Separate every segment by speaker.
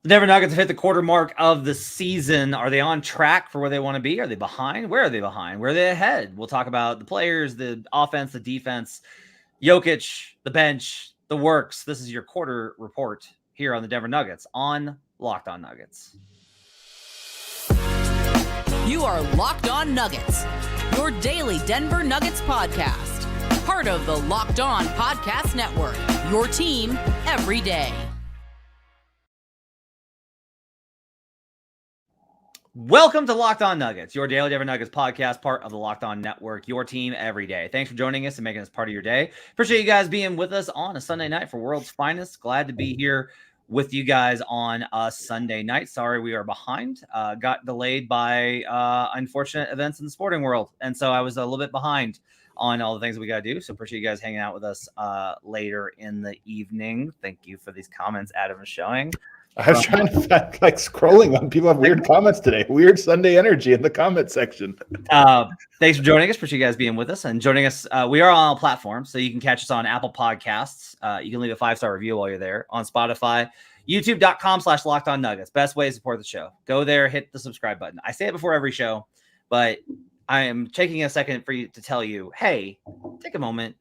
Speaker 1: The Denver Nuggets have hit the quarter mark of the season. Are they on track for where they want to be? Are they behind? Where are they behind? Where are they ahead? We'll talk about the players, the offense, the defense, Jokic, the bench, the works. This is your quarter report here on the Denver Nuggets on Locked On Nuggets.
Speaker 2: You are Locked On Nuggets, your daily Denver Nuggets podcast. Part of the Locked On Podcast Network, your team every day.
Speaker 1: Welcome to Locked On Nuggets, your daily Denver Nuggets podcast, part of the Locked On Network, your team every day. Thanks for joining us and making us part of your day. Appreciate you guys being with us on a Sunday night for World's Finest. Glad to be here with you guys on a Sunday night. Sorry we are behind. Got delayed by unfortunate events in the sporting world. And so I was a little bit behind on all the things that we got to do. So appreciate you guys hanging out with us later in the evening. Thank you for these comments Adam is showing.
Speaker 3: I was trying to find, scrolling on people have weird comments today. Weird Sunday energy in the comment section.
Speaker 1: Thanks for joining us. Appreciate you guys being with us and joining us. We are on all platforms, so you can catch us on Apple Podcasts. You can leave a 5-star review while you're there on Spotify, youtube.com/LockedOnNuggets. Best way to support the show. Go there, hit the subscribe button. I say it before every show, but I am taking a second for you to tell you, hey, take a moment.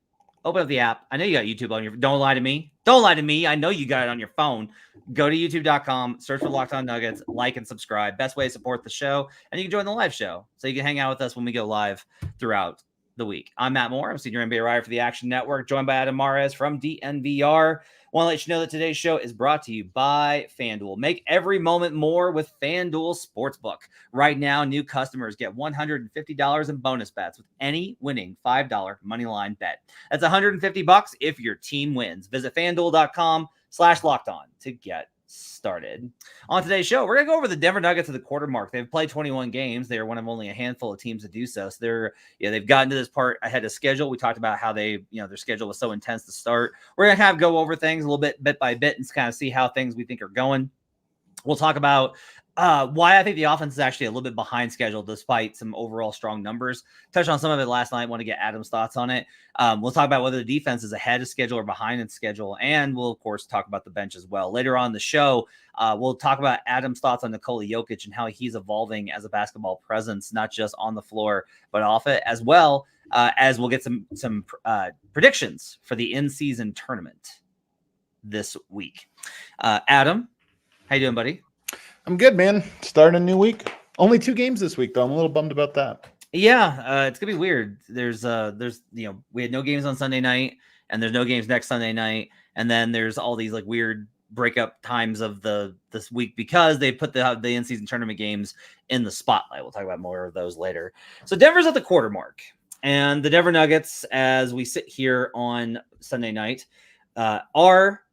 Speaker 1: Open up the app. I know you got YouTube on your. Don't lie to me. Don't lie to me. I know you got it on your phone. Go to youtube.com, search for Locked On Nuggets, like and subscribe. Best way to support the show. And you can join the live show. So you can hang out with us when we go live throughout the week. I'm Matt Moore. I'm senior NBA writer for the Action Network, joined by Adam Mares from DNVR. Want to let you know that today's show is brought to you by FanDuel. Make every moment more with FanDuel Sportsbook. Right now, new customers get $150 in bonus bets with any winning $5 moneyline bet. That's $150 if your team wins. Visit FanDuel.com/LockedOn to get started. On today's show, we're going to go over the Denver Nuggets at the quarter mark. They've played 21 games. They are one of only a handful of teams to do so. So they've gotten to this part ahead of schedule. We talked about how their schedule was so intense to start. We're going to go over things a little bit by bit and kind of see how things we think are going. We'll talk about why I think the offense is actually a little bit behind schedule despite some overall strong numbers. Touched on some of it last night. Want to get Adam's thoughts on it. We'll talk about whether the defense is ahead of schedule or behind in schedule. And we'll, of course, talk about the bench as well. Later on in the show, we'll talk about Adam's thoughts on Nikola Jokic and how he's evolving as a basketball presence, not just on the floor, but off it, as well as we'll get some predictions for the in-season tournament this week. Adam, how you doing, buddy?
Speaker 3: I'm good, man. Starting a new week. Only 2 games this week, though. I'm a little bummed about that.
Speaker 1: Yeah, it's gonna be weird. There's we had no games on Sunday night, and there's no games next Sunday night, and then there's all these weird breakup times of this week because they put the in-season tournament games in the spotlight. We'll talk about more of those later. So Denver's at the quarter mark, and the Denver Nuggets, as we sit here on Sunday night, are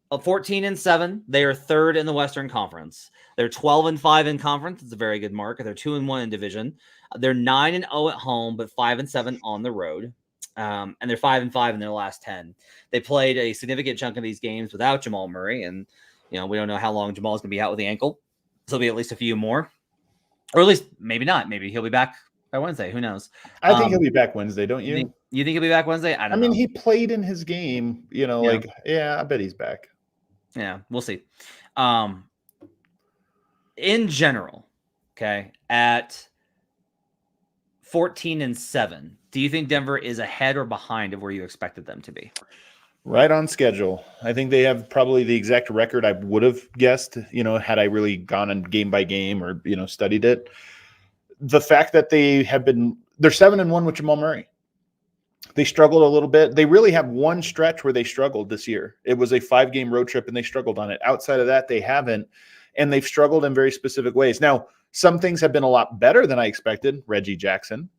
Speaker 1: 14-7. They are third in the Western Conference. They're 12-5 in conference. It's a very good mark. They're 2-1 in division. They're 9-0 at home, but 5-7 on the road. And they're 5-5 in their last 10. They played a significant chunk of these games without Jamal Murray, and we don't know how long Jamal's going to be out with the ankle. So there'll be at least a few more, or at least maybe not. Maybe he'll be back by Wednesday. Who knows?
Speaker 3: I think he'll be back Wednesday. Don't you?
Speaker 1: You think he'll be back Wednesday? I don't know.
Speaker 3: He played in his game. I bet he's back.
Speaker 1: Yeah, we'll see. In general, okay, at 14-7, do you think Denver is ahead or behind of where you expected them to be?
Speaker 3: Right on schedule. I think they have probably the exact record I would have guessed, had I really gone on game by game or, studied it. The fact that they're 7-1 with Jamal Murray. They struggled a little bit. They really have one stretch where they struggled this year. It was a 5-game road trip, and they struggled on it. Outside of that, they haven't, and they've struggled in very specific ways. Now, some things have been a lot better than I expected, Reggie Jackson.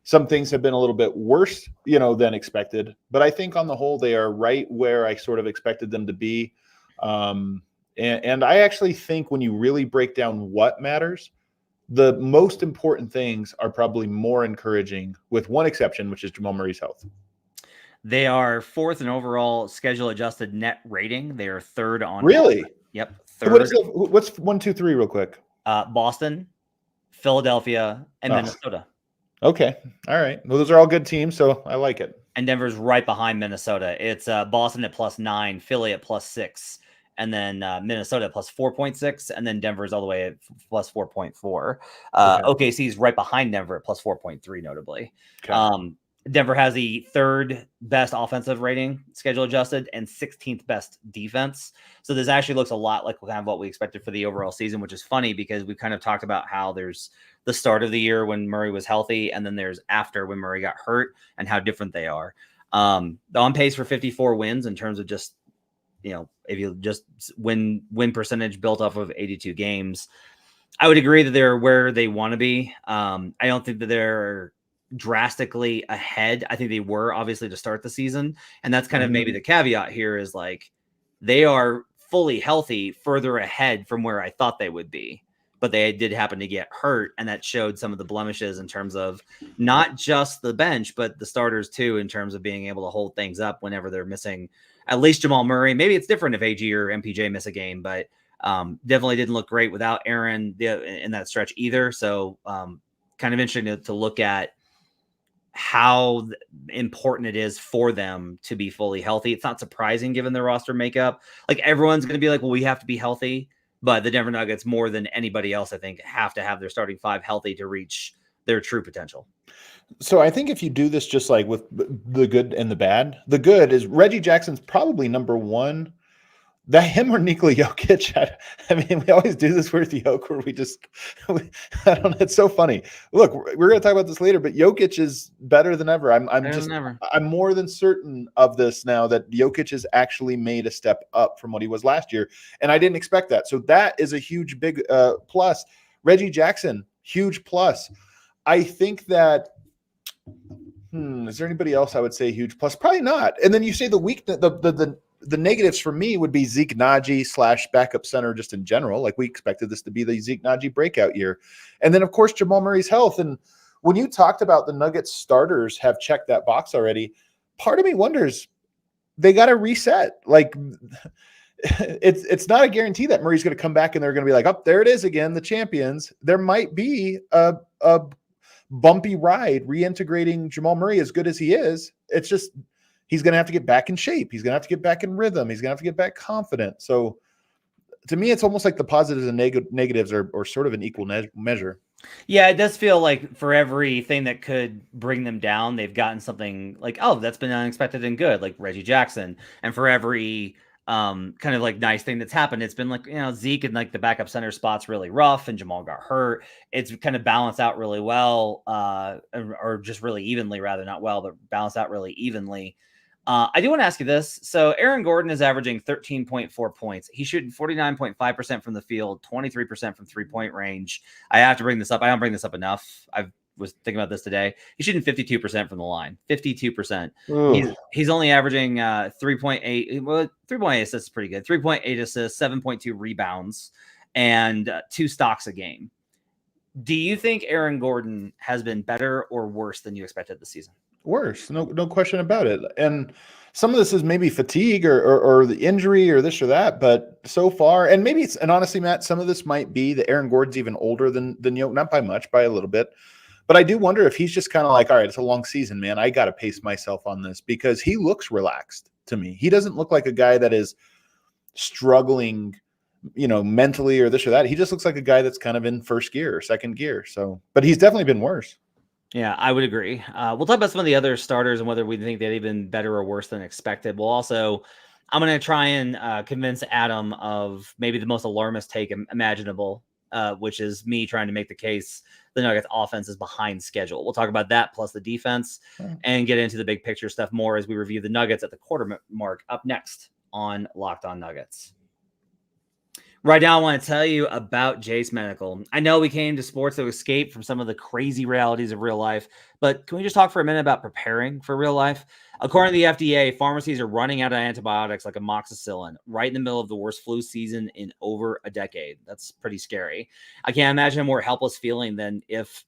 Speaker 3: Some things have been a little bit worse, than expected. But I think on the whole, they are right where I sort of expected them to be. And I actually think when you really break down what matters, the most important things are probably more encouraging, with one exception, which is Jamal Murray's health.
Speaker 1: They are 4th in overall schedule-adjusted net rating. They are 3rd on.
Speaker 3: Really?
Speaker 1: Yep. 3rd.
Speaker 3: What's 1, 2, 3 real quick?
Speaker 1: Boston, Philadelphia, and Minnesota.
Speaker 3: Okay. All right. Well, those are all good teams, so I like it.
Speaker 1: And Denver's right behind Minnesota. It's Boston at +9, Philly at +6, and then Minnesota plus 4.6, and then Denver's all the way at plus 4.4. OKC is right behind Denver at plus 4.3, notably. Okay. Denver has the third best offensive rating, schedule adjusted, and 16th best defense. So this actually looks a lot like kind of what we expected for the overall season, which is funny because we've kind of talked about how there's the start of the year when Murray was healthy, and then there's after when Murray got hurt, and how different they are. On pace for 54 wins in terms of just, if you just win percentage built off of 82 games, I would agree that they're where they want to be. I don't think that they're drastically ahead. I think they were obviously to start the season, and that's kind of maybe the caveat here is like they are fully healthy further ahead from where I thought they would be, but they did happen to get hurt, and that showed some of the blemishes in terms of not just the bench but the starters too, in terms of being able to hold things up whenever they're missing at least Jamal Murray. Maybe it's different if AG or MPJ miss a game, but definitely didn't look great without Aaron in that stretch either. So kind of interesting to look at how important it is for them to be fully healthy. It's not surprising given their roster makeup. Like everyone's going to be like, well, we have to be healthy, but the Denver Nuggets more than anybody else, I think, have to have their starting five healthy to reach their true potential.
Speaker 3: So I think if you do this just like with the good and the bad, the good is Reggie Jackson's probably number one. That him or Nikola Jokic. I mean, we always do this with Jokic where I don't know. It's so funny. Look, we're going to talk about this later, but Jokic is better than ever. I'm more than certain of this now that Jokic has actually made a step up from what he was last year. And I didn't expect that. So that is a huge, big plus. Reggie Jackson, huge plus. I think that, is there anybody else I would say huge plus? Probably not. And then you say the weakness, the negatives for me would be Zeke Naji / backup center just in general. Like we expected this to be the Zeke Naji breakout year. And then, of course, Jamal Murray's health. And when you talked about the Nuggets starters have checked that box already, part of me wonders, they got to reset. Like it's not a guarantee that Murray's going to come back and they're going to be like, oh, there it is again, the champions. There might be a bumpy ride reintegrating Jamal Murray as good as he is. It's just he's going to have to get back in shape. He's going to have to get back in rhythm. He's going to have to get back confident. So to me, it's almost like the positives and negatives are sort of an equal measure.
Speaker 1: Yeah, it does feel like for everything that could bring them down, they've gotten something like, oh, that's been unexpected and good, like Reggie Jackson. And for every kind of like nice thing that's happened, it's been like, Zeke and like the backup center spot's really rough and Jamal got hurt. It's kind of balanced out really well, or just really evenly, rather, not well, but balanced out really evenly. I do want to ask you this. So Aaron Gordon is averaging 13.4 points. He's shooting 49.5% from the field, 23% from 3-point range. I have to bring this up. I don't bring this up enough. I was thinking about this today. He's shooting 52% from the line, 52%. He's only averaging 3.8. Well, 3.8 assists is pretty good. 3.8 assists, 7.2 rebounds, and 2 stocks a game. Do you think Aaron Gordon has been better or worse than you expected this season?
Speaker 3: Worse, no question about it. And some of this is maybe fatigue or the injury or this or that, but so far, and maybe and honestly, Matt, some of this might be that Aaron Gordon's even older than Jokic, not by much, by a little bit. But I do wonder if he's just kind of like, all right, it's a long season, man. I got to pace myself on this, because he looks relaxed to me. He doesn't look like a guy that is struggling, mentally or this or that. He just looks like a guy that's kind of in first gear or second gear. So, but he's definitely been worse.
Speaker 1: Yeah, I would agree. We'll talk about some of the other starters and whether we think they've been better or worse than expected. I'm going to try and convince Adam of maybe the most alarmist take imaginable, which is me trying to make the case the Nuggets offense is behind schedule. We'll talk about that plus the defense and get into the big picture stuff more as we review the Nuggets at the quarter mark up next on Locked On Nuggets. Right now, I want to tell you about Jase Medical. I know we came to sports to escape from some of the crazy realities of real life, but can we just talk for a minute about preparing for real life? According to the FDA, pharmacies are running out of antibiotics like amoxicillin right in the middle of the worst flu season in over a decade. That's pretty scary. I can't imagine a more helpless feeling than if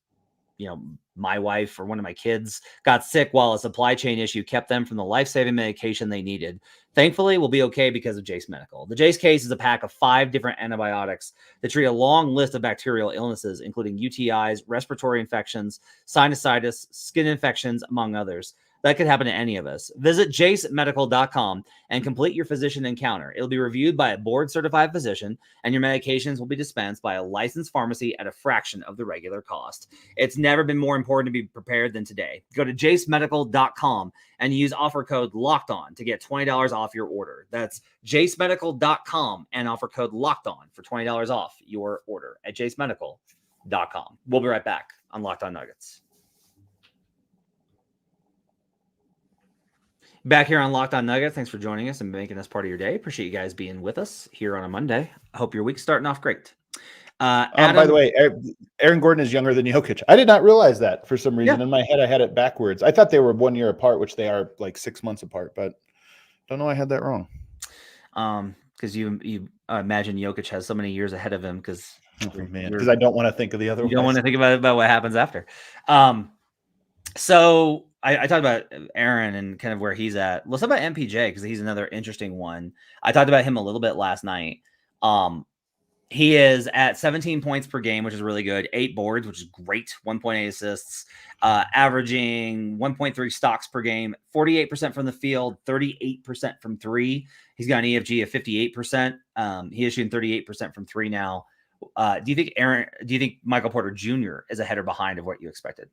Speaker 1: my wife or one of my kids got sick while a supply chain issue kept them from the life-saving medication they needed. Thankfully, we'll be okay because of Jase Medical. The Jase case is a pack of 5 different antibiotics that treat a long list of bacterial illnesses, including UTIs, respiratory infections, sinusitis, skin infections, among others. That could happen to any of us. Visit jasemedical.com and complete your physician encounter. It'll be reviewed by a board-certified physician, and your medications will be dispensed by a licensed pharmacy at a fraction of the regular cost. It's never been more important to be prepared than today. Go to jasemedical.com and use offer code LOCKEDON to get $20 off your order. That's jasemedical.com and offer code LOCKEDON for $20 off your order at jasemedical.com. We'll be right back on Locked On Nuggets. Back here on Locked On Nuggets. Thanks for joining us and making us part of your day. Appreciate you guys being with us here on a Monday. I hope your week's starting off great.
Speaker 3: Adam, by the way, Aaron Gordon is younger than Jokic. I did not realize that for some reason. In my head, I had it backwards. I thought they were 1 year apart, which they are like 6 months apart, but don't know I had that wrong.
Speaker 1: Because you imagine Jokic has so many years ahead of him because
Speaker 3: I don't want to think of the other.
Speaker 1: You don't want to think about what happens after. So I talked about Aaron and kind of where he's at. Let's talk about MPJ because he's another interesting one. I talked about him a little bit last night. He is at 17 points per game, which is really good. 8 boards, which is great. 1.8 assists, averaging 1.3 stocks per game, 48% from the field, 38% from three. He's got an EFG of 58%. He is shooting 38% from three now. Do you think Michael Porter Jr. is ahead or behind of what you expected?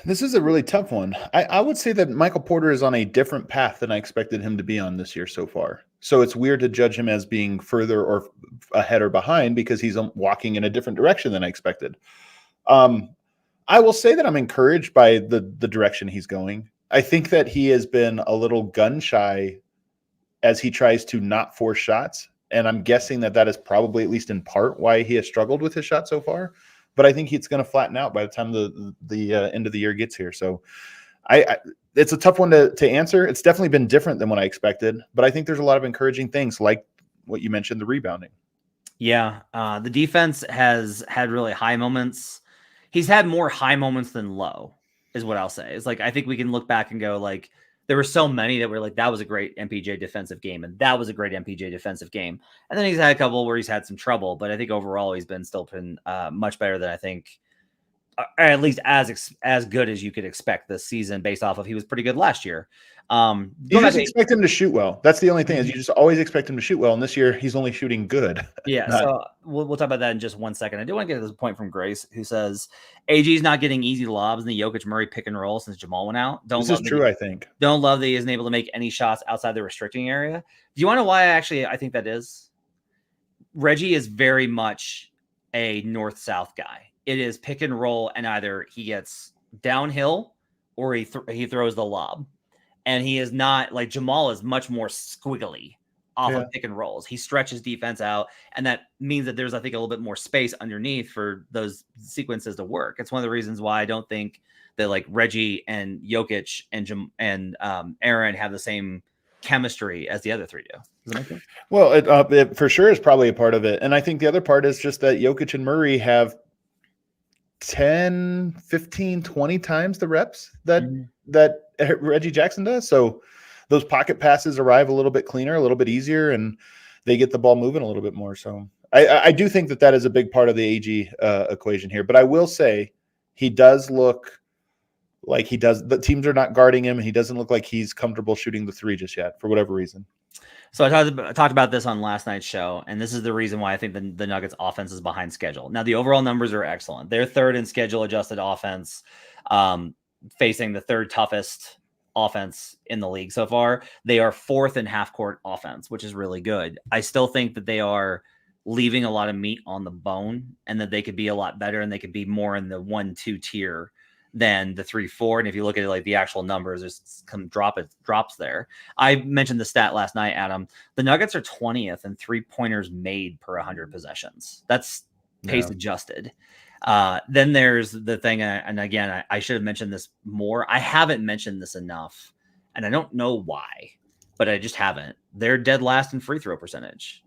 Speaker 3: This is a really tough one. I would say that Michael Porter is on a different path than I expected him to be on this year so far. So it's weird to judge him as being further or ahead or behind because he's walking in a different direction than I expected. I will say that I'm encouraged by the direction he's going. I think that he has been a little gun shy as he tries to not force shots. And I'm guessing that is probably, at least in part, why he has struggled with his shot so far. But I think it's going to flatten out by the time the end of the year gets here. So it's a tough one to answer. It's definitely been different than what I expected. But I think there's a lot of encouraging things like what you mentioned, the rebounding.
Speaker 1: Yeah, the defense has had really high moments. He's had more high moments than low, is what I'll say. It's like I think we can look back and go like, there were so many that were like, that was a great MPJ defensive game. And that was a great MPJ defensive game. And then he's had a couple where he's had some trouble, but I think overall he's been much better than I think, or at least as good as you could expect this season based off of, he was pretty good last year. You
Speaker 3: just expect him to shoot well. That's the only thing is you just always expect him to shoot well. And this year he's only shooting good.
Speaker 1: Yeah. So we'll talk about that in just 1 second. I do want to get to this point from Grace who says AG's not getting easy lobs in the Jokic Murray pick and roll since Jamal went out.
Speaker 3: This is true. I think
Speaker 1: don't love that he isn't able to make any shots outside the restricting area. Do you want to know why I think that is? Reggie is very much a north-south guy. It is pick and roll and either he gets downhill or he throws the lob. And he is not like Jamal is much more squiggly off of pick and rolls. He stretches defense out. And that means that there's, I think, a little bit more space underneath for those sequences to work. It's one of the reasons why I don't think that like Reggie and Jokic and Aaron have the same chemistry as the other three do. Does that make sense?
Speaker 3: Well, it for sure is probably a part of it. And I think the other part is just that Jokic and Murray have 10, 15, 20 times the reps that Reggie Jackson does. So those pocket passes arrive a little bit cleaner, a little bit easier, and they get the ball moving a little bit more. So I do think that is a big part of the AG equation here. But I will say he does look like he does. The teams are not guarding him. And he doesn't look like he's comfortable shooting the three just yet for whatever reason.
Speaker 1: So I talked about this on last night's show, and this is the reason why I think the Nuggets offense is behind schedule. Now, the overall numbers are excellent. They're third in schedule adjusted offense, facing the third toughest offense in the league so far. They are fourth in half court offense, which is really good. I still think that they are leaving a lot of meat on the bone and that they could be a lot better and they could be more in the 1-2 tier than the 3-4. And if you look at it, like the actual numbers, there's some drops there. I mentioned the stat last night, Adam. The Nuggets are 20th in 3-pointers made per 100 possessions. That's pace adjusted. Then there's the thing, and again, I should have mentioned this more. I haven't mentioned this enough, and I don't know why, but I just haven't. They're dead last in free throw percentage.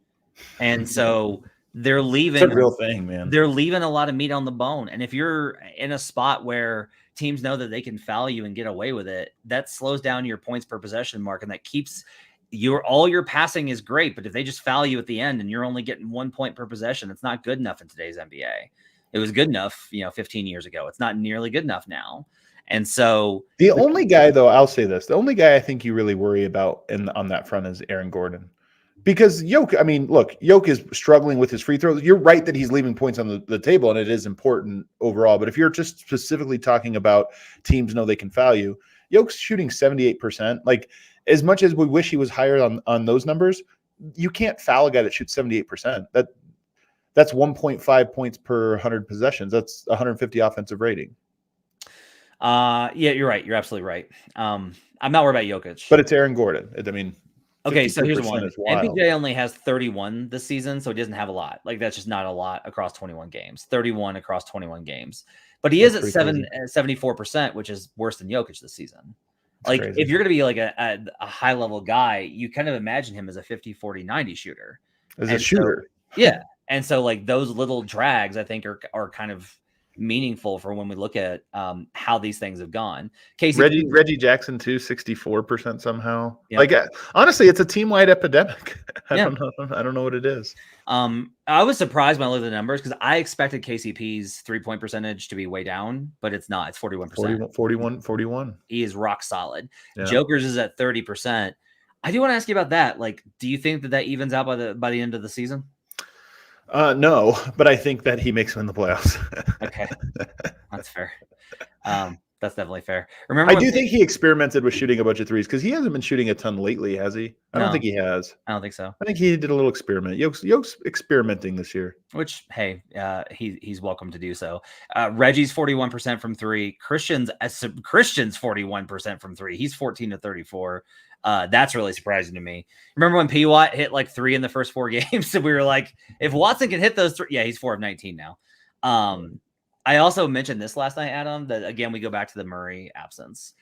Speaker 1: And so they're leaving.
Speaker 3: It's a real thing, man.
Speaker 1: They're leaving a lot of meat on the bone. And if you're in a spot where teams know that they can foul you and get away with it, that slows down your points per possession mark. And that keeps all your passing is great. But if they just foul you at the end and you're only getting 1 point per possession, it's not good enough in today's NBA. It was good enough, 15 years ago. It's not nearly good enough now. And so
Speaker 3: the only guy, though, I'll say this, the only guy I think you really worry about on that front is Aaron Gordon. Because Jokic is struggling with his free throws. You're right that he's leaving points on the table, and it is important overall. But if you're just specifically talking about teams know they can foul you, Jokic's shooting 78%. Like, as much as we wish he was higher on those numbers, you can't foul a guy that shoots 78%. That's 1.5 points per 100 possessions. That's 150 offensive rating.
Speaker 1: Yeah, you're right. You're absolutely right. I'm not worried about Jokic.
Speaker 3: But it's Aaron Gordon. I mean,
Speaker 1: okay, so here's
Speaker 3: 52%
Speaker 1: one.
Speaker 3: is wild.
Speaker 1: MPJ only has 31 this season, so he doesn't have a lot. Like, that's just not a lot across 21 games. 31 across 21 games. But he is at 74%, which is worse than Jokic this season. Like, if you're going to be like a high-level guy, you kind of imagine him as a 50, 40, 90 shooter.
Speaker 3: As a shooter.
Speaker 1: So, yeah. And so, like, those little drags, I think, are kind of meaningful for when we look at how these things have gone.
Speaker 3: Reggie Jackson too, 64% somehow.
Speaker 1: Yeah.
Speaker 3: Like, honestly, it's a team-wide epidemic. I don't know what it is.
Speaker 1: I was surprised when I looked at the numbers because I expected KCP's 3-point percentage to be way down, but it's not. It's 41%.
Speaker 3: 41.
Speaker 1: He is rock solid.
Speaker 3: Yeah.
Speaker 1: Joker's is at 30%. I do want to ask you about that. Like, do you think that evens out by the end of the season?
Speaker 3: No, but I think that he makes him in the playoffs.
Speaker 1: Okay, that's fair. That's definitely fair. Remember,
Speaker 3: I do think he experimented with shooting a bunch of threes because he hasn't been shooting a ton lately, has he? I don't think he has.
Speaker 1: I don't think so.
Speaker 3: I think he did a little experiment. Yoke's experimenting this year.
Speaker 1: Which, hey, he's welcome to do so. Reggie's 41% from three. Christian's 41% from three. He's 14 to 34. That's really surprising to me. Remember when P. Watt hit like 3 in the first 4 games? So we were like, if Watson can hit those 3, yeah, he's 4 of 19 now. I also mentioned this last night, Adam, that again, we go back to the Murray absence.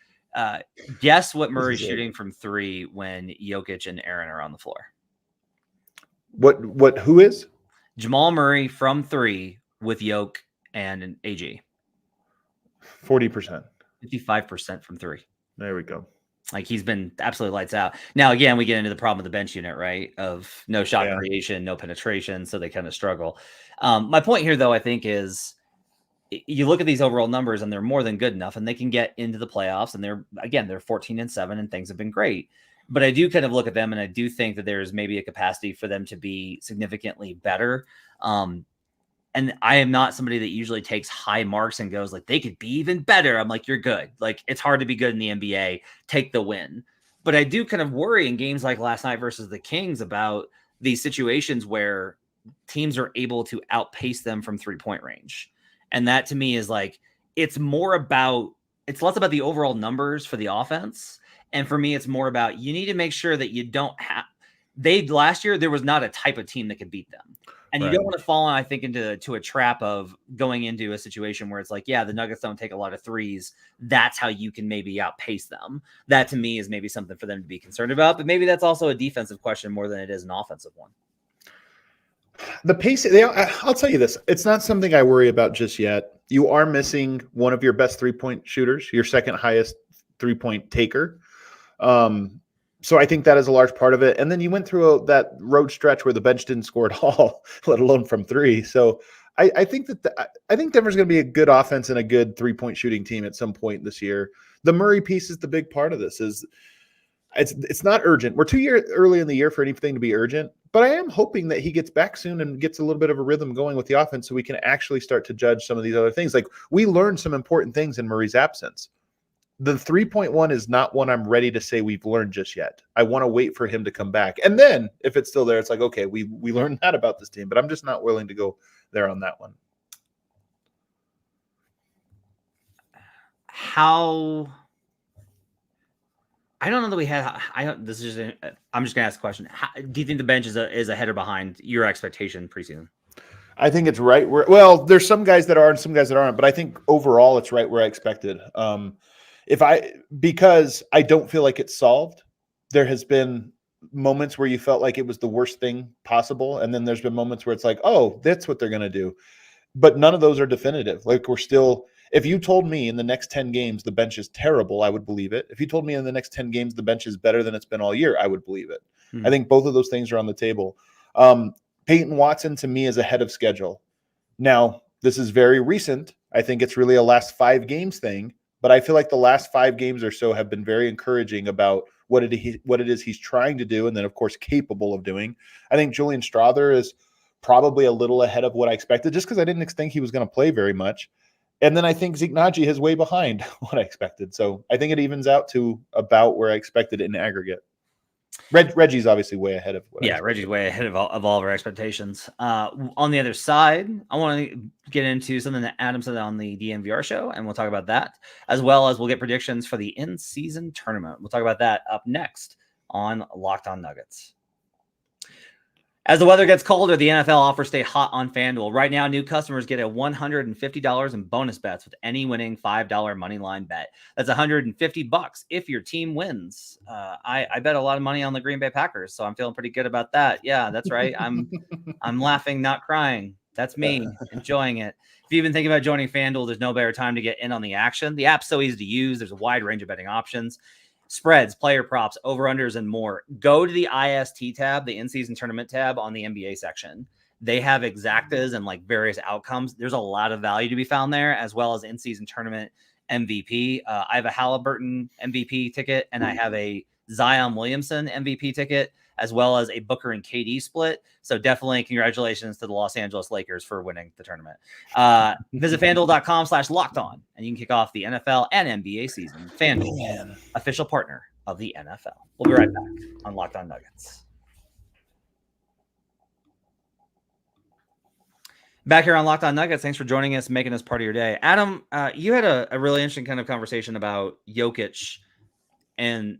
Speaker 1: Guess what Murray's shooting from 3 when Jokic and Aaron are on the floor?
Speaker 3: Who is?
Speaker 1: Jamal Murray from 3 with Jokic and an AG.
Speaker 3: 40%.
Speaker 1: 55% from 3.
Speaker 3: There we go.
Speaker 1: Like, he's been absolutely lights out. Now, again, we get into the problem with the bench unit, right? Of no shot creation, no penetration, so they kind of struggle. My point here, though, I think is you look at these overall numbers and they're more than good enough and they can get into the playoffs, and they're 14-7 and things have been great. But I do kind of look at them and I do think that there's maybe a capacity for them to be significantly better. And I am not somebody that usually takes high marks and goes like, they could be even better. I'm like, you're good. Like, it's hard to be good in the NBA. Take the win. But I do kind of worry in games like last night versus the Kings about these situations where teams are able to outpace them from 3-point range. And that to me is like, it's less about the overall numbers for the offense. And for me, it's more about, you need to make sure that you don't have, last year, there was not a type of team that could beat them. And you don't want to fall, I think, into a trap of going into a situation where it's like, yeah, the Nuggets don't take a lot of threes. That's how you can maybe outpace them. That to me is maybe something for them to be concerned about. But maybe that's also a defensive question more than it is an offensive one.
Speaker 3: The pace, I'll tell you this. It's not something I worry about just yet. You are missing one of your best 3-point shooters, your second highest 3-point taker. So I think that is a large part of it. And then you went through that road stretch where the bench didn't score at all, let alone from 3. So I think I think Denver's going to be a good offense and a good 3-point shooting team at some point this year. The Murray piece is the big part of this. It's not urgent. We're 2 years early in the year for anything to be urgent, but I am hoping that he gets back soon and gets a little bit of a rhythm going with the offense so we can actually start to judge some of these other things. Like, we learned some important things in Murray's absence. The 3-point is not one I'm ready to say we've learned just yet. I want to wait for him to come back. And then if it's still there, it's like, okay, we learned that about this team, but I'm just not willing to go there on that one.
Speaker 1: I don't know that we had. I'm just going to ask a question. Do you think the bench is ahead or behind your expectation preseason?
Speaker 3: I think it's right where. There's some guys that are and some guys that aren't, but I think overall it's right where I expected. Because I don't feel like it's solved. There has been moments where you felt like it was the worst thing possible, and then there's been moments where it's like, oh, that's what they're going to do. But none of those are definitive. Like, we're still. If you told me in the next 10 games the bench is terrible, I would believe it. If you told me in the next 10 games the bench is better than it's been all year, I would believe it. I think both of those things are on the table. Peyton Watson, to me, is ahead of schedule. Now, this is very recent. I think it's really a last 5 games thing, but I feel like the last 5 games or so have been very encouraging about what it is he's trying to do, and then of course capable of doing. I think Julian Strother is probably a little ahead of what I expected, just because I didn't think he was going to play very much. And then I think Zeke Naji is way behind what I expected. So I think it evens out to about where I expected it in aggregate. Reggie's obviously way ahead of what I expected.
Speaker 1: Reggie's way ahead of all of our expectations. On the other side, I want to get into something that Adam said on the DNVR show, and we'll talk about that, as well as we'll get predictions for the in-season tournament. We'll talk about that up next on Locked On Nuggets. As the weather gets colder, the NFL offers stay hot on FanDuel. Right now, new customers get a $150 in bonus bets with any winning $5 moneyline bet. That's $150 if your team wins. I bet a lot of money on the Green Bay Packers, so I'm feeling pretty good about that. Yeah, that's right. I'm laughing, not crying. That's me enjoying it. If you've been thinking about joining FanDuel, there's no better time to get in on the action. The app's so easy to use. There's a wide range of betting options. Spreads, player props, over-unders, and more. Go to the IST tab, the in-season tournament tab on the NBA section. They have exactas and like various outcomes. There's a lot of value to be found there, as well as in-season tournament MVP. I have a Halliburton MVP ticket, and I have a Zion Williamson MVP ticket, as well as a Booker and KD split. So definitely congratulations to the Los Angeles Lakers for winning the tournament. Visit FanDuel.com/lockedon, and you can kick off the NFL and NBA season. FanDuel, official partner of the NFL. We'll be right back on Locked On Nuggets. Back here on Locked On Nuggets. Thanks for joining us, making us part of your day. Adam, you had a really interesting kind of conversation about Jokic, and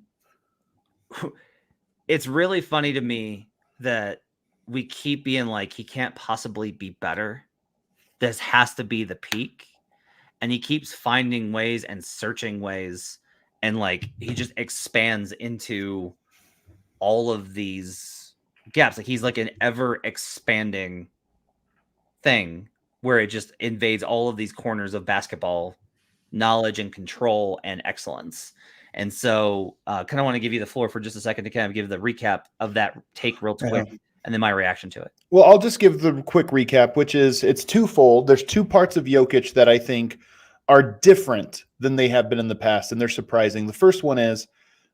Speaker 1: it's really funny to me that we keep being like, he can't possibly be better. This has to be the peak. And he keeps finding ways and searching ways. And like, he just expands into all of these gaps. Like he's like an ever expanding thing where it just invades all of these corners of basketball knowledge and control and excellence. And so kind of want to give you the floor for just a second to kind of give the recap of that take real quick, and then my reaction to it.
Speaker 3: Well, I'll just give the quick recap, which is it's twofold. There's 2 parts of Jokic that I think are different than they have been in the past, and they're surprising. The first one is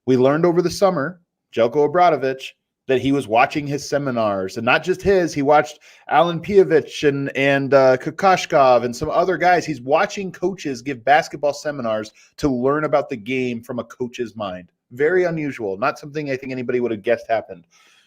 Speaker 3: we learned over the summer, Jelko Obradovic, that he was watching his seminars, and not just his. He watched Alan Pievich and Kokoshkov and some other guys. He's watching coaches give basketball seminars to learn about the game from a coach's mind. Very unusual. Not something I think anybody would have guessed happened.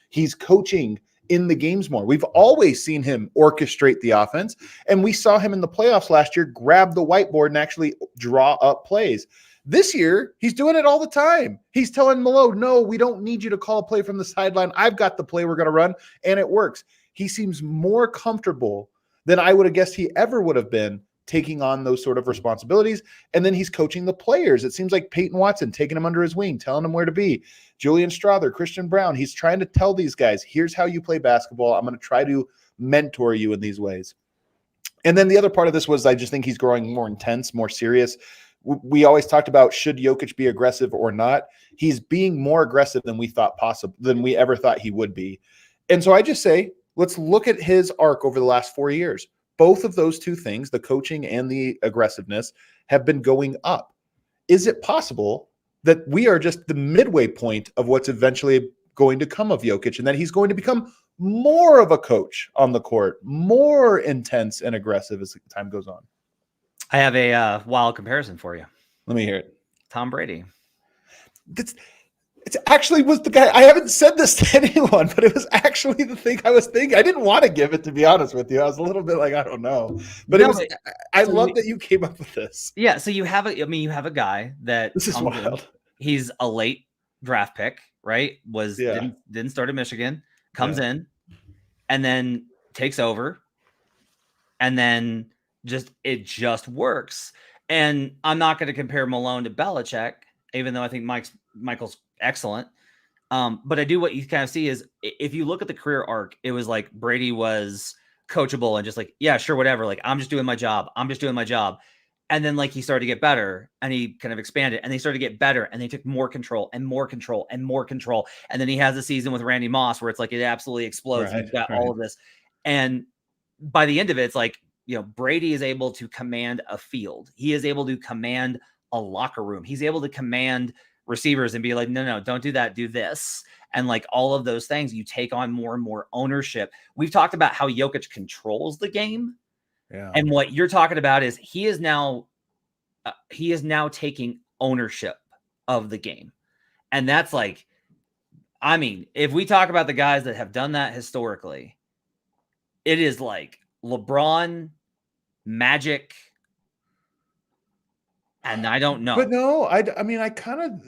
Speaker 3: He's coaching in the games more. We've always seen him orchestrate the offense, and we saw him in the playoffs last year grab the whiteboard and actually draw up plays. This year, he's doing it all the time. He's telling Malone, no, we don't need you to call a play from the sideline. I've got the play we're going to run, and it works. He seems more comfortable than I would have guessed he ever would have been taking on those sort of responsibilities. And then he's coaching the players. It seems like Peyton Watson taking him under his wing, telling him where to be. Julian Strother, Christian Brown, he's trying to tell these guys, here's how you play basketball. I'm going to try to mentor you in these ways. And then the other part of this was I just think he's growing more intense, more serious. We always talked about should Jokic be aggressive or not. He's being more aggressive than we thought possible, than we ever thought he would be. And so I just say, let's look at his arc over the last 4 years. Both of those 2 things, the coaching and the aggressiveness, have been going up. Is it possible that we are just the midway point of what's eventually going to come of Jokic, and that he's going to become more of a coach on the court, more intense and aggressive as time goes on?
Speaker 1: I have a wild comparison for you.
Speaker 3: Let me hear it.
Speaker 1: Tom Brady.
Speaker 3: It actually was the guy. I haven't said this to anyone, but it was actually the thing I was thinking. I didn't want to give it, to be honest with you. I was a little bit like, I don't know. But I love that you came up with this.
Speaker 1: Yeah, so you have a guy that
Speaker 3: this is wild.
Speaker 1: He's a late draft pick, right? Didn't start at Michigan, comes in, and then takes over, and then it just works. And I'm not going to compare Malone to Belichick, even though I think Michael's excellent. But I do what you kind of see is if you look at the career arc, it was like Brady was coachable and just like, yeah, sure, whatever. Like, I'm just doing my job. And then like he started to get better and he kind of expanded and they started to get better and they took more control and more control and more control. And then he has a season with Randy Moss where it's like it absolutely explodes. Right, he's got all of this. And by the end of it, it's like, Brady is able to command a field. He is able to command a locker room. He's able to command receivers and be like, no, don't do that. Do this. And like all of those things, you take on more and more ownership. We've talked about how Jokic controls the game.
Speaker 3: Yeah.
Speaker 1: And what you're talking about is he is now taking ownership of the game. And that's like, I mean, if we talk about the guys that have done that historically, it is like LeBron, Magic, and I don't know.
Speaker 3: But no, I mean, I kind of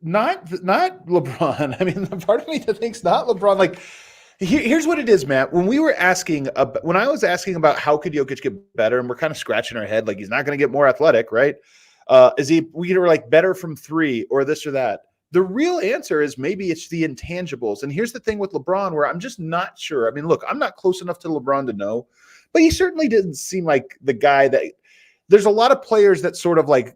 Speaker 3: not LeBron. I mean, the part of me that thinks not LeBron. Like, here's what it is, Matt. When I was asking about how could Jokic get better, and we're kind of scratching our head, like he's not going to get more athletic, right? We were like better from three or this or that. The real answer is maybe it's the intangibles. And here's the thing with LeBron, where I'm just not sure. I mean, look, I'm not close enough to LeBron to know, but he certainly didn't seem like the guy that there's a lot of players that sort of like,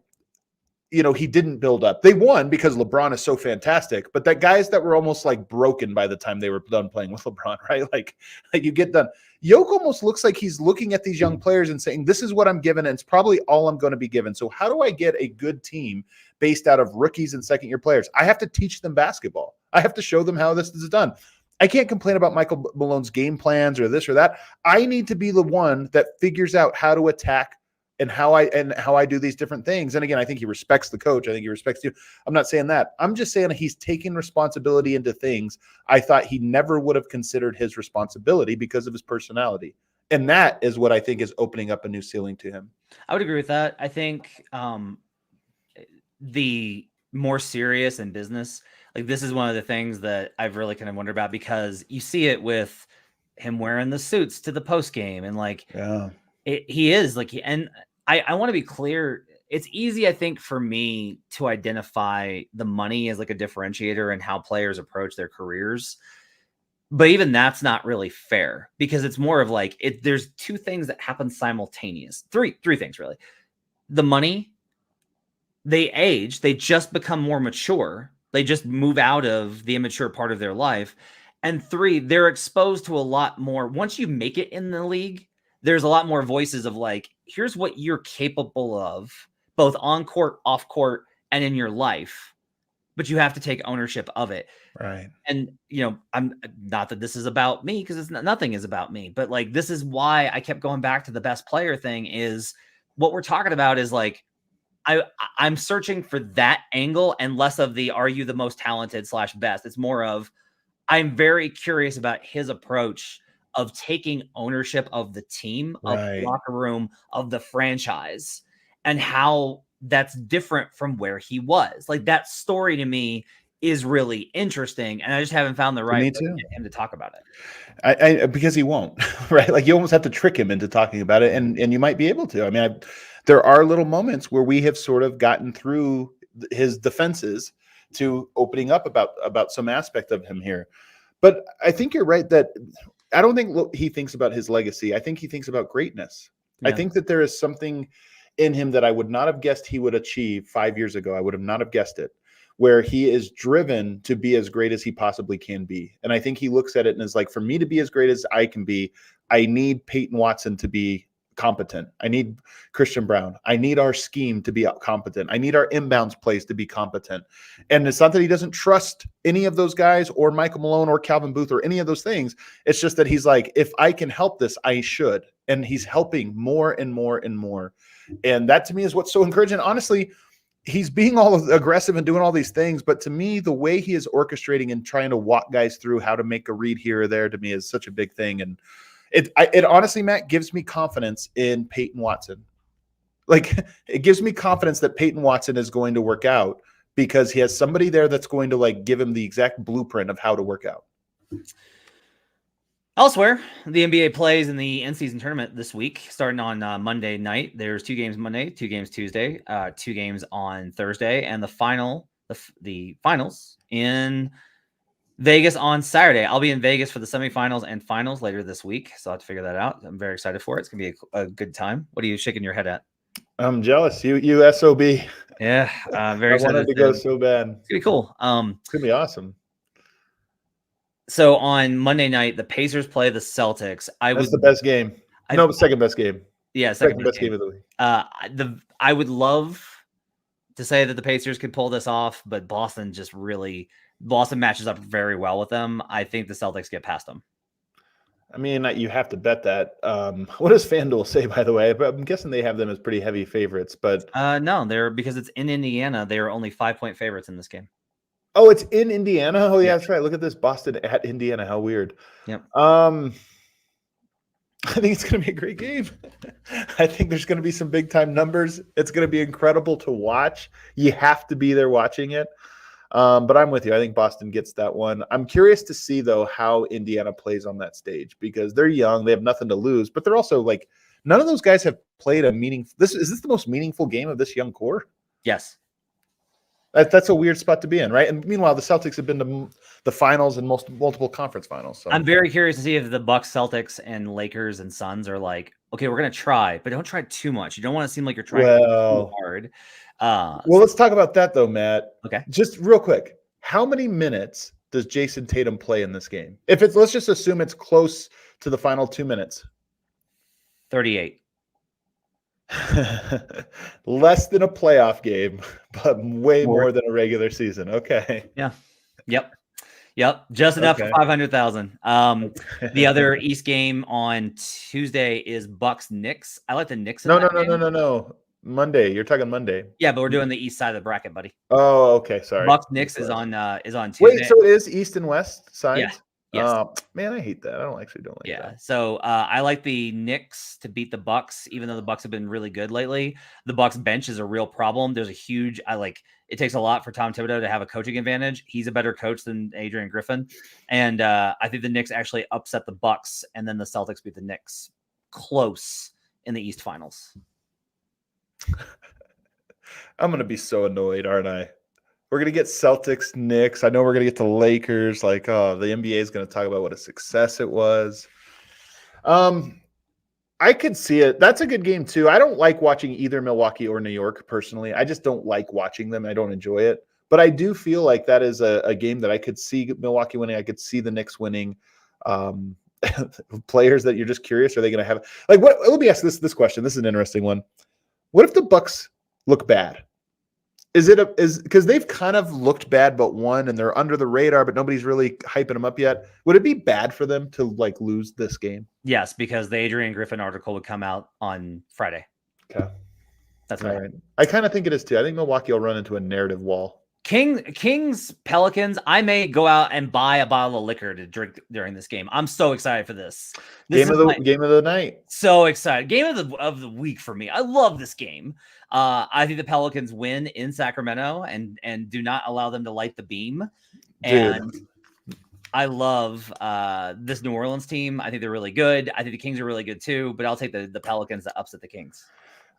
Speaker 3: you know, he didn't build up. They won because LeBron is so fantastic, but that guys that were almost like broken by the time they were done playing with LeBron, right? Like you get done. Jokic almost looks like he's looking at these young players and saying, this is what I'm given, and it's probably all I'm going to be given. So how do I get a good team based out of rookies and second-year players? I have to teach them basketball. I have to show them how this is done. I can't complain about Michael Malone's game plans or this or that. I need to be the one that figures out how to attack and how I do these different things. And again, I think he respects the coach. I think he respects you. I'm not saying that. I'm just saying he's taking responsibility into things I thought he never would have considered his responsibility because of his personality. And that is what I think is opening up a new ceiling to him.
Speaker 1: I would agree with that. I think the more serious in business, like this is one of the things that I've really kind of wondered about, because you see it with him wearing the suits to the post game, and like, he is like, and I want to be clear. It's easy, I think, for me to identify the money as like a differentiator in how players approach their careers. But even that's not really fair, because it's more of like there's two things that happen simultaneous. Three things really. The money, they age, they just become more mature. They just move out of the immature part of their life. And three, they're exposed to a lot more. Once you make it in the league, there's a lot more voices of like, here's what you're capable of, both on court, off court, and in your life, but you have to take ownership of it.
Speaker 3: Right.
Speaker 1: And, you know, I'm not that this is about me, because nothing is about me, but like, this is why I kept going back to the best player thing. Is what we're talking about is like, I'm searching for that angle and less of the, are you the most talented / best? It's more of, I'm very curious about his approach of taking ownership of the team, of the locker room, of the franchise, and how that's different from where he was. Like, that story to me is really interesting, and I just haven't found the right way to get him to talk about
Speaker 3: it. Because he won't, right? Like, you almost have to trick him into talking about it, and you might be able to. I mean, there are little moments where we have sort of gotten through his defenses to opening up about some aspect of him here. But I think you're right that I don't think he thinks about his legacy. I think he thinks about greatness. Yeah. I think that there is something in him that I would not have guessed he would achieve 5 years ago. I would have not have guessed it, where he is driven to be as great as he possibly can be. And I think he looks at it and is like, for me to be as great as I can be, I need Peyton Watson to be competent. I need Christian Brown. I need our scheme to be competent. I need our inbounds plays to be competent. And it's not that he doesn't trust any of those guys or Michael Malone or Calvin Booth or any of those things. It's just that he's like, if I can help this, I should. And he's helping more and more and more. And that to me is what's so encouraging. Honestly, he's being all aggressive and doing all these things. But to me, the way he is orchestrating and trying to walk guys through how to make a read here or there, to me, is such a big thing. And it honestly, Matt, gives me confidence in Peyton Watson. Like, it gives me confidence that Peyton Watson is going to work out, because he has somebody there that's going to like give him the exact blueprint of how to work out.
Speaker 1: Elsewhere, the NBA plays in the in-season tournament this week, starting on Monday night. There's 2 games Monday, 2 games Tuesday, 2 games on Thursday, and the finals in Vegas on Saturday. I'll be in Vegas for the semifinals and finals later this week, so I'll have to figure that out. I'm very excited for it. It's gonna be a good time. What are you shaking your head at?
Speaker 3: I'm jealous. You SOB.
Speaker 1: Yeah, very excited.
Speaker 3: I wanted to go so bad.
Speaker 1: It's gonna be cool.
Speaker 3: It's gonna be awesome.
Speaker 1: So on Monday night, the Pacers play the Celtics.
Speaker 3: That's the best game. No, second best game.
Speaker 1: Yeah,
Speaker 3: second best game of the week.
Speaker 1: I would love to say that the Pacers could pull this off, but Boston matches up very well with them. I think the Celtics get past them.
Speaker 3: I mean, you have to bet that. What does FanDuel say, by the way? But I'm guessing they have them as pretty heavy favorites. But
Speaker 1: no, because it's in Indiana. They are only 5-point favorites in this game.
Speaker 3: Oh, it's in Indiana. Oh, yeah, that's right. Look at this, Boston at Indiana. How weird.
Speaker 1: Yep.
Speaker 3: I think it's going to be a great game. I think there's going to be some big time numbers. It's going to be incredible to watch. You have to be there watching it. But I'm with you. I think Boston gets that one. I'm curious to see, though, how Indiana plays on that stage because they're young. They have nothing to lose, but they're also like none of those guys have played a meaningful. Is this the most meaningful game of this young core?
Speaker 1: Yes.
Speaker 3: That's a weird spot to be in, right? And meanwhile, the Celtics have been to the finals and multiple conference finals. So
Speaker 1: I'm very curious to see if the Bucks, Celtics, and Lakers and Suns are like, okay, we're going to try, but don't try too much. You don't want to seem like you're trying too hard. Well,
Speaker 3: let's talk about that, though, Matt.
Speaker 1: Okay.
Speaker 3: Just real quick. How many minutes does Jason Tatum play in this game? Let's just assume it's close to the final 2 minutes.
Speaker 1: 38.
Speaker 3: Less than a playoff game, but way more than a regular season. Okay.
Speaker 1: Yeah. Yep. Just enough for 500,000. The other East game on Tuesday is Bucks Knicks. I like the Knicks.
Speaker 3: No. Monday. You're talking Monday.
Speaker 1: Yeah, but we're doing the East side of the bracket, buddy.
Speaker 3: Oh, okay. Sorry.
Speaker 1: Bucks Knicks is on Tuesday.
Speaker 3: Wait, so it is East and West sides?
Speaker 1: Yeah. Yes.
Speaker 3: Man, I hate that. I don't like that.
Speaker 1: Yeah. So I like the Knicks to beat the Bucks, even though the Bucks have been really good lately. The Bucks bench is a real problem. There's it takes a lot for Tom Thibodeau to have a coaching advantage. He's a better coach than Adrian Griffin. And I think the Knicks actually upset the Bucks, and then the Celtics beat the Knicks close in the East Finals.
Speaker 3: I'm going to be so annoyed, aren't I? We're going to get Celtics, Knicks. I know we're going to get to Lakers. The NBA is going to talk about what a success it was. I could see it. That's a good game, too. I don't like watching either Milwaukee or New York, personally. I just don't like watching them. I don't enjoy it. But I do feel like that is a game that I could see Milwaukee winning. I could see the Knicks winning. Players that you're just curious, are they going to have – let me ask this question. This is an interesting one. What if the Bucks look bad? Is because they've kind of looked bad but won, and they're under the radar, but nobody's really hyping them up yet. Would it be bad for them to lose this game?
Speaker 1: Yes, because the Adrian Griffin article would come out on Friday.
Speaker 3: Okay.
Speaker 1: That's
Speaker 3: all right. I kind of think it is too. I think Milwaukee will run into a narrative wall.
Speaker 1: Kings, Pelicans, I may go out and buy a bottle of liquor to drink during this game. I'm so excited for this.
Speaker 3: Game of the night.
Speaker 1: So excited. Game of the week for me. I love this game. I think the Pelicans win in Sacramento and do not allow them to light the beam. And I love this New Orleans team. I think they're really good. I think the Kings are really good too, but I'll take the Pelicans to upset the Kings.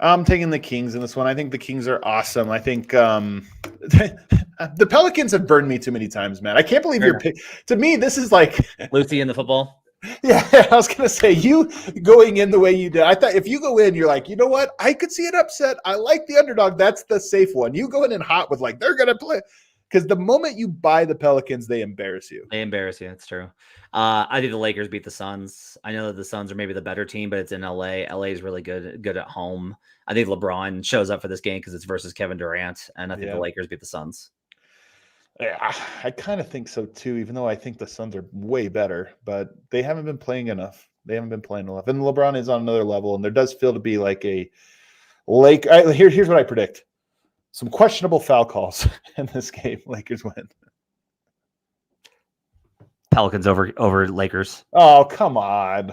Speaker 3: I'm taking the Kings in this one. I think the Kings are awesome. I think the Pelicans have burned me too many times, man. I can't believe you're to me, this is like
Speaker 1: Lucy in the football.
Speaker 3: Yeah, I was going to say, you going in the way you did. I thought if you go in, you're like, you know what? I could see an upset. I like the underdog. That's the safe one. You go in hot with they're going to play. Because the moment you buy the Pelicans, they embarrass you. That's
Speaker 1: true. I think the Lakers beat the Suns. I know that the Suns are maybe the better team, but it's in LA. LA is really good at home. I think LeBron shows up for this game because it's versus Kevin Durant, and I think the Lakers beat the Suns.
Speaker 3: Yeah, I kind of think so too, even though I think the Suns are way better, but they haven't been playing enough. And LeBron is on another level, and there does feel to be here's what I predict. Some questionable foul calls in this game. Lakers win.
Speaker 1: Pelicans over Lakers.
Speaker 3: Oh, come on.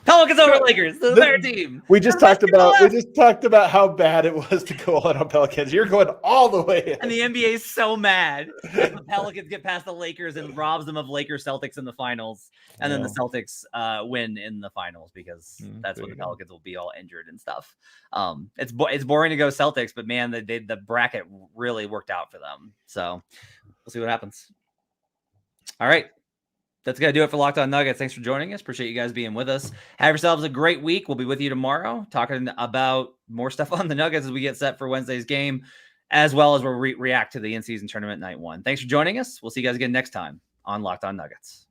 Speaker 1: Pelicans over Lakers. The better team.
Speaker 3: We just talked about how bad it was to go on Pelicans. You're going all the way in.
Speaker 1: And the NBA is so mad if the Pelicans get past the Lakers and robs them of Lakers Celtics in the finals, and then the Celtics win in the finals because that's when the Pelicans will be all injured and stuff. It's boring to go Celtics, but man, the bracket really worked out for them. So we'll see what happens. All right. That's going to do it for Locked On Nuggets. Thanks for joining us. Appreciate you guys being with us. Have yourselves a great week. We'll be with you tomorrow talking about more stuff on the Nuggets as we get set for Wednesday's game, as well as we'll react to the in-season tournament night one. Thanks for joining us. We'll see you guys again next time on Locked On Nuggets.